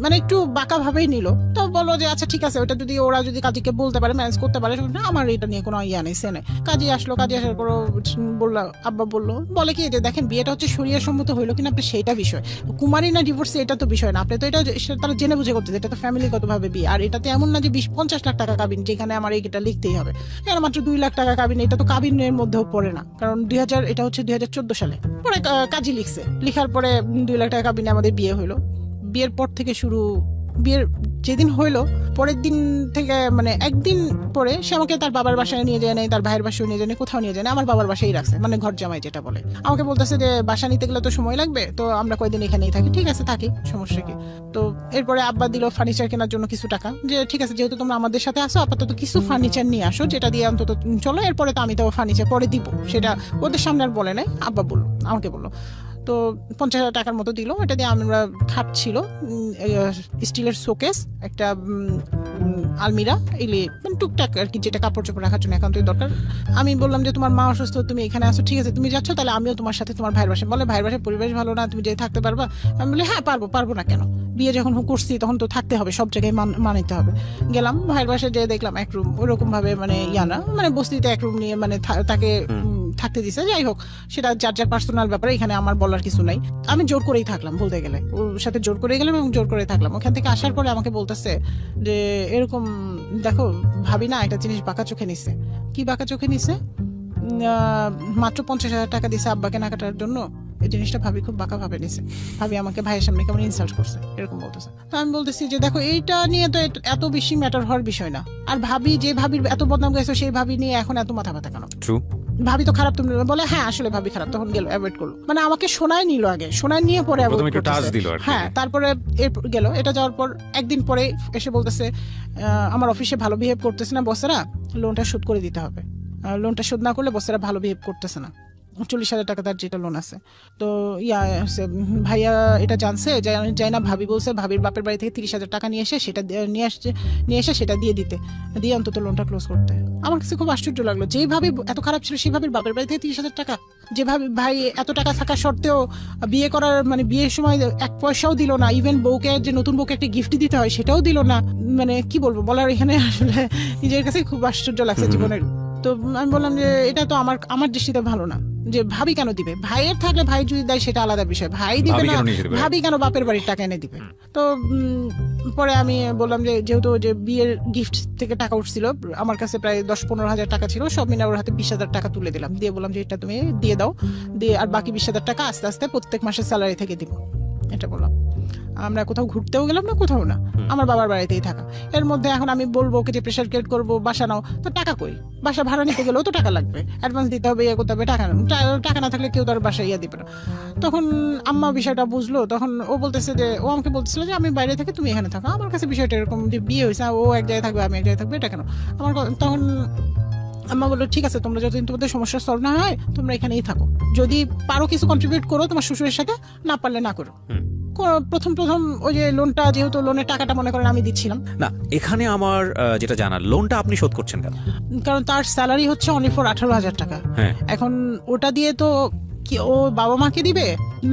মানে একটু বাঁকা ভাবেই নিল। তো বললো যে আচ্ছা ঠিক আছে, ওটা যদি ওরা যদি কাজীকে বলতে পারে, ম্যানেজ করতে পারে, আমার এটা নিয়ে কোনো ইয়া নেই, সে নেই। কাজী আসলো, কাজী আসার পর বললো, আব্বা বলে কি যে দেখেন বিয়েটা হচ্ছে শরীয়ত সম্মত হইলো কিনা আপনি সেইটা বিষয়, কুমারী না ডিভোর্স এটা তো বিষয় না, আপনি তো এটা তারা জেনে বুঝে করতেছে, এটা তো ফ্যামিলিগত ভাবে বিয়ে। আর এটাতে এমন না যে 20-50 লাখ টাকা কাবিন, যেখানে আমার এইটা লিখতেই হবে, কেন মাত্র 2 লাখ টাকা কাবিন, এটা তো কাবিনের মধ্যেও পড়ে না, কারণ এটা হচ্ছে 2014 সালে পরে কাজী লিখছে, লিখার পরে 2 লাখ টাকা কাবিনে আমাদের বিয়ে হইলো। বিয়ের পর থেকে শুরু, বিয়ের যেদিন হইলো পরের দিন থেকে মানে একদিন পরে সে আমাকে তার বাবার বাসায় নিয়ে যায় নাই, তার ভাইয়ের বাসায় নিয়ে যায় নাই, কোথাও নিয়ে যায় না, আমার বাবার বাসায় রাখছে, মানে ঘর জামাই যেটা বলে। আমাকে বলতেছে যে বাসা নিতে গেলে তো সময় লাগবে, তো আমরা কয়েকদিন এখানেই থাকি। ঠিক আছে থাকি, সমস্যা কি। তো এরপরে আব্বা দিল ফার্নিচার কেনার জন্য কিছু টাকা, যে ঠিক আছে যেহেতু তোমরা আমাদের সাথে আসো, আপাতত কিছু ফার্নিচার নিয়ে আসো, যেটা দিয়ে অন্তত চলো, এরপরে তো আমি তো ফার্নিচার পরে দিব। সেটা ওদের সামনে আর বলে নাই, আব্বা বললো, আমাকে বললো। তো 50,000 টাকার মতো দিল, এটা দিয়ে আমরা খাট ছিল, স্টিলের শোকেস, একটা আলমিরা, এগুলি মানে টুকটাক আর কি, যেটা কাপড় চোপড় রাখার জন্য একান্তই দরকার। আমি বললাম যে তোমার মা অসুস্থ, তুমি এখানে আসো, ঠিক আছে তুমি যাচ্ছ, তাহলে আমিও তোমার সাথে তোমার ভাইয়ের বাসায়। বলে ভাইয়ের বাসায় পরিবেশ ভালো না, তুমি যে থাকতে পারবা? আমি বলি হ্যাঁ পারবো না কেন, বিয়ে যখন করছি তখন তো থাকতে হবে, সব জায়গায় মানিতে হবে। গেলাম ভাইয়ের বাসায়, যেয়ে দেখলাম এক রুম, ওইরকম ভাবে মানে না, মানে বস্তিতে এক রুম নিয়ে মানে তাকে থাকতে দিছে। যাই হোক, সেটা যার পার্সোনাল ব্যাপারে, এখানে আমার বলার কিছু নাই। আমি জোর করেই থাকলাম, বলতে গেলে ওর সাথে জোর করে গেলাম এবং জোর করে থাকলাম। ওখান থেকে আসার পরে আমাকে বলতেছে যে এরকম দেখো ভাবি না একটা জিনিস বাঁকা চোখে নিছে। কি বাঁকা চোখে নিছে? মাত্র 50,000 টাকা দিছে আব্বাকে না কাটার জন্য, এই জিনিসটা ভাবি খুব বাঁকা ভাবে নিছে, ভাবি আমাকে ভাইয়ের সামনে কেমন ইনসাল্ট করছে, এরকম বলতেছে। তো আমি বলতেছি যে দেখো এইটা নিয়ে তো এত বেশি ম্যাটার হওয়ার বিষয় না। আর ভাবি যে ভাবির এত বদনাম গেছে, সেই ভাবি নিয়ে এখন এত মাথা ব্যথা কেন? ভাবি তো খারাপ, তুমি বলে হ্যাঁ আসলে ভাবি খারাপ, তখন গেল অ্যাভয়েড করলো, মানে আমাকে শোনায় নিল, আগে শোনায় নিয়ে পরে হ্যাঁ, তারপরে গেল। এটা যাওয়ার পর একদিন পরে এসে বলতেছে আমার অফিসে ভালো বিহেভ করতেছে না বসেরা, লোনটা শোধ করে দিতে হবে, লোনটা শোধ না করলে বসেরা ভালো বিহেভ করতেছে না। 40,000 টাকা তার যেটা লোন আছে। তো ভাইয়া এটা জানছে, যাই না ভাবি বলছে ভাবির বাপের বাড়ি থেকে 30,000 টাকা নিয়ে এসে সেটা নিয়ে এসে সেটা দিয়ে অন্তত লোনটা ক্লোজ করতে। আমার কাছে খুব আশ্চর্য লাগলো, যেই ভাবি এত খারাপ ছিল সেই ভাবির বাপের বাড়ি থেকে 30,000 টাকা, যে ভাই এত টাকা থাকা সত্ত্বেও বিয়ে করার মানে বিয়ের সময় 1 পয়সাও দিল না, ইভেন বউকে যে নতুন বউকে একটা গিফট দিতে হয় সেটাও দিল না। মানে কি বলবো, বলার এখানে আসলে নিজের কাছে খুব আশ্চর্য লাগছে জীবনের। তো আমি বললাম যে এটা তো আমার দৃষ্টিতে ভালো না, যে ভাবি কেন দিবে, ভাইয়ের থাকলে ভাই যদি দেয় সেটা আলাদা বিষয়, ভাই দিবে না, ভাবি কেন বাপের বাড়ির টাকা এনে দিবে? তো পরে আমি বললাম যে যেহেতু যে বিয়ের গিফট থেকে টাকা উঠছিল, আমার কাছে প্রায় 10-15,000 টাকা ছিল, সব মিলে ওর হাতে 20,000 টাকা তুলে দিলাম, দিয়ে বললাম যে এটা তুমি দিয়ে দাও, দিয়ে আর বাকি 20,000 টাকা আস্তে আস্তে প্রত্যেক মাসের স্যালারি থেকে দিব, এটা বললাম। আমরা কোথাও ঘুরতেও গেলাম না, কোথাও না, আমার বাবার বাড়িতেই থাকা। এর মধ্যে এখন আমি বলবো ওকে যে প্রেশার ক্রিয়েট করবো বাসা নাও, তো টাকা কই? বাসা ভাড়া নিতে গেলেও তো টাকা লাগবে, অ্যাডভান্স দিতে হবে, ইয়ে করতে হবে, টাকা না থাকলে কেউ তার বাসায় ইয়ে দিবে না। তখন আম্মা বিষয়টা বুঝলো, তখন ও বলতেছে যে, ও আমাকে বলতেছিল যে আমি বাইরে থাকি, তুমি এখানে থাকো। আমার কাছে বিষয়টা এরকম যে বিয়ে হয়েছে, ও এক জায়গায় থাকবে আমি এক জায়গায় থাকবে, এটা কেন? তখন আম্মা বললো ঠিক আছে, তোমরা যতদিন তোমাদের সমস্যা সলভ না হয় তোমরা এখানেই থাকো, যদি পারো কিছু কন্ট্রিবিউট করো তোমার শ্বশুরের সাথে, না পারলে না করো। প্রথম ওই যে লোনটা, যেহেতু লোনের টাকাটা মনে করেন আমি দিচ্ছিলাম না, এখানে আমার যেটা জানার, লোনটা আপনি শোধ করছেন কেন? কারণ তার স্যালারি হচ্ছে অনলি ফর 18,000 টাকা। হ্যাঁ, এখন ওটা দিয়ে তো কি ও বাবা মাকে দিবে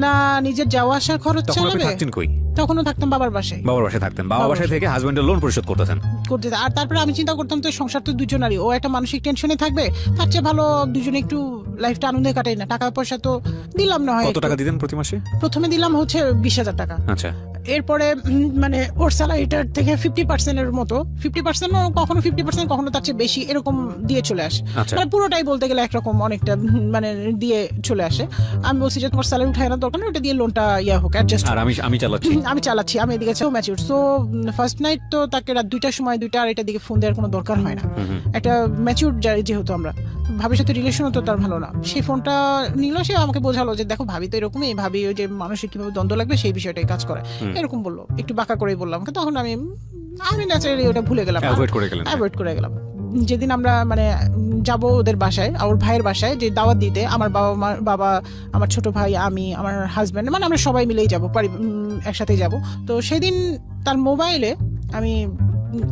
না নিজের যাওয়া আসার খরচ তখন আপনি চালাবে? থাকতেন কই? তখনও থাকতাম বাবার বাসায়। বাবার বাসায় থাকতেন, বাবার বাসায় থেকে হাজবেন্ডের লোন পরিশোধ করতেছেন। আর তারপরে আমি চিন্তা করতাম তো সংসার তো দুজনারই, ও একটা মানসিক টেনশনে থাকবে, তার চেয়ে ভালো দুজনে একটু লাইফটা আনন্দে কাটাই না। টাকা পয়সা তো দিলাম না হয়। কত টাকা দিতেন প্রতি মাসে? প্রথমে দিলাম হচ্ছে 20,000 টাকা। আচ্ছা, এরপরে মানে ওর স্যালারিটার থেকে 50% এর মতো, 50% কখনো 50% কখনো তার চেয়ে বেশি এরকম দিয়ে চলে আসে। আচ্ছা। মানে পুরোটাই বলতে গেলে একরকম অনেকটা মানে দিয়ে চলে আসে। আমি বলছি যে তোমার স্যালারি উঠায় না দরকার না, ওটা দিয়ে লোনটা ইয়া হোক, অ্যাডজাস্ট। আর আমি চালাচ্ছি। আমি এদিকে ম্যাচিউর। সো ফার্স্ট নাইট তো তাকে রাত 2টার সময় 2টা 2:30 দিকে ফোন দেওয়ার কোনো দরকার হয় না। একটা ম্যাচিউর যেহেতু আমরা, ভাবির সাথে রিলেশনও তো তার ভালো না, সেই ফোনটা নিল, সে আমাকে বোঝালো যে দেখো ভাবি তো এরকমই, ভাবি ওই যে মানুষের কিভাবে দ্বন্দ্ব লাগবে সেই বিষয়টাই কাজ করে, এরকম বললো, একটু বাঁকা করেই বললাম। তখন আমি ন্যাচারালি ওটা ভুলে গেলাম, অ্যাভয়েড করে গেলাম। যেদিন আমরা মানে যাব ওদের বাসায়, ওর ভাইয়ের বাসায় যে দাওয়াত দিতে, আমার বাবা, আমার ছোট ভাই, আমি, আমার হাজবেন্ড, মানে আমরা সবাই মিলেই যাবো, একসাথেই যাব। তো সেদিন তার মোবাইলে আমি,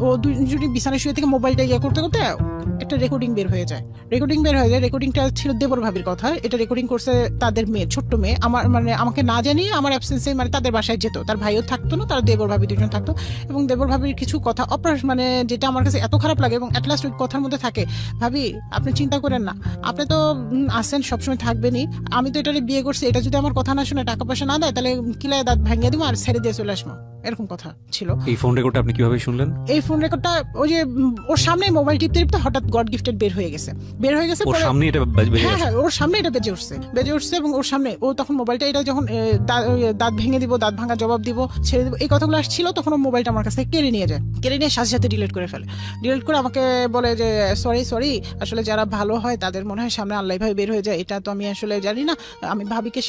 ও দুজনে বিছানা শুয়ে থেকে মোবাইলটা ইয়ে করতে করতে একটা রেকর্ডিং বের হয়ে যায়। রেকর্ডিংটা ছিল দেবর ভাবির কথা। এটা রেকর্ডিং করছে তাদের মেয়ে, ছোট্ট মেয়ে, আমার মানে আমাকে না জানিয়ে আমার অ্যাবসেন্সে মানে তাদের বাসায় যেত। তার ভাইও থাকতো না, তার দেবর ভাবি দুজন থাকতো, এবং দেবর ভাবির কিছু কথা মানে যেটা আমার কাছে এত খারাপ লাগে, এবং অ্যাট লাস্ট ওই কথার মধ্যে থাকে, ভাবি আপনি চিন্তা করেন না, আপনি তো আসেন সবসময় থাকবেনই, আমি তো এটারে বিয়ে করছি, এটা যদি আমার কথা না শুনে টাকা পয়সা না দেয় তাহলে কিলায় দাঁত ভাঙিয়ে দিব আর ছেড়ে দিয়ে চলে আসবো, এরকম কথা ছিল। এই ফোন রেকর্ডটা আপনি কিভাবে শুনলেন? এই ফোন রেকর্ডটা ওই যে ওর সামনে মোবাইল টিপতে টিপতে হঠাৎ গড গিফটেড বের হয়ে গেছে। ওর সামনে এটা ওর সামনে এটা বেজে উঠছে, এবং ওর সামনে ও তখন মোবাইলটা, এটা যখন দাঁত ভেঙে দিব, দাঁত ভাঙা জবাব দিব, ছেড়ে দিব, এই কথাগুলো আসছিল, তখন ও মোবাইলটা আমার কাছে কেড়ে নিয়ে যায়, কেড়ে নিয়ে সাথে সাথে ডিলিট করে ফেলে। ডিলিট করে আমাকে বলে যে সরি, আসলে যারা ভালো হয় তাদের মনে হয় সামনে আল্লাহ ভাবে বের হয়ে যায়, এটা তো আমি আসলে জানি না, আমি ভাবিকে